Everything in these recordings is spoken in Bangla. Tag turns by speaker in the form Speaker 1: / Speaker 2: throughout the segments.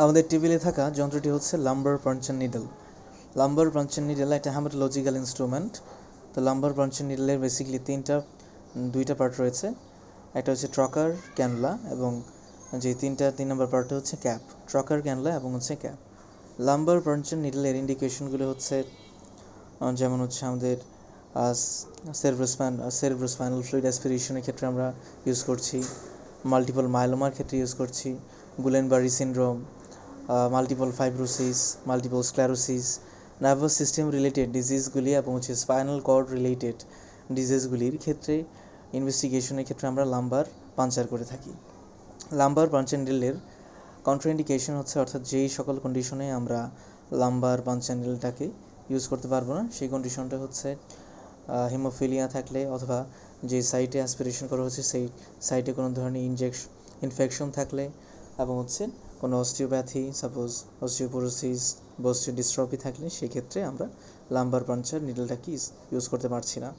Speaker 1: আমাদের টেবিলে থাকা যন্ত্রটি হচ্ছে lumber puncture needle. Lumber puncture needle একটা হেমাটোলজিক্যাল ইনস্ট্রুমেন্ট। তো লাম্বার পাঞ্চার নিডলের বেসিক্যালি দুইটা পার্ট রয়েছে। একটা হচ্ছে ট্রকার, ক্যানুলা, এবং যে তিন নম্বর পার্টটা হচ্ছে ক্যাপ। ট্রকার, ক্যানুলা এবং হচ্ছে ক্যাপ। লাম্বার পাঞ্চার নিডলের ইন্ডিকেশনগুলো হচ্ছে যেমন হচ্ছে আমাদের সেরেব্রোস্পাইনাল ফ্লুইড অ্যাসপিরেশনের ক্ষেত্রে আমরা ইউজ করছি, মাল্টিপল মাইলোমার ক্ষেত্রে ইউজ করছি, Guillain Barre syndrome, multiple fibrosis, multiple sclerosis, nervous system related ডিজিজগুলি এবং হচ্ছে স্পাইনাল কর্ড রিলেটেড ডিজিজগুলির ক্ষেত্রে ইনভেস্টিগেশনের ক্ষেত্রে আমরা লাম্বার পাঞ্চার করে থাকি। লাম্বার পাঞ্চার নিডলের কন্ট্রাইন্ডিকেশন হচ্ছে, অর্থাৎ যেই সকল কন্ডিশনে আমরা লাম্বার পাঞ্চার নিডলটাকে ইউজ করতে পারবো না, সেই কন্ডিশনটা হচ্ছে হিমোফিলিয়া থাকলে, অথবা যে সাইটে অ্যাসপিরেশন করা হচ্ছে সেই সাইটে কোনো ধরনের ইনফেকশন থাকলে, এবং হচ্ছে কোনো অস্টিওপ্যাথি, সাপোজ অস্টিওপোরোসিস বা অস্টিওডিস্ট্রফি থাকলে, সেক্ষেত্রে আমরা লাম্বার পাঞ্চার নিডলটাকে ইউজ করতে পারছি না।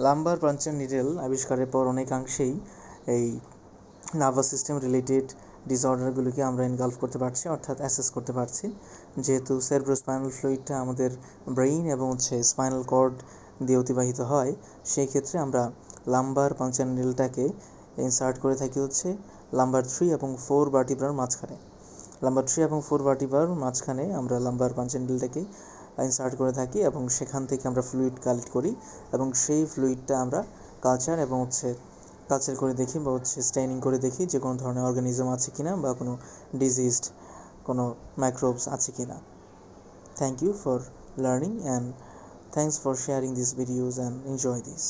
Speaker 1: লাম্বার পাঞ্চার নিডল আবিষ্কারের পর অনেকাংশেই এই নার্ভাস সিস্টেম রিলেটেড ডিসঅর্ডারগুলিকে আমরা ইনগলভ করতে পারছি, অর্থাৎ অ্যাসেস করতে পারছি। যেহেতু সেরেব্রোস্পাইনাল ফ্লুইডটা আমাদের ব্রেইন এবং হচ্ছে স্পাইনাল কর্ড দিয়ে অতিবাহিত হয়, সেই ক্ষেত্রে আমরা লাম্বার পাঞ্চার নিডলটাকে ইনসার্ট করে থাকি হচ্ছে লাম্বার 3 এবং 4 ভার্টিব্রার মাঝখানে। লাম্বার 3 এবং 4 ভার্টিব্রার মাঝখানে আমরা লাম্বার পাঞ্চার নিডলটাকে ইনসার্ট করে থাকি এবং সেখান থেকে আমরা ফ্লুইড কালেক্ট করি, এবং সেই ফ্লুইডটা আমরা কালচার করে দেখি বা হচ্ছে স্টেইনিং করে দেখি যে কোনো ধরনের অর্গানিজম আছে কিনা বা কোনো ডিজিজড কোনো মাইক্রোবস আছে কিনা। Thank you for learning, and thanks for sharing these videos, and enjoy this.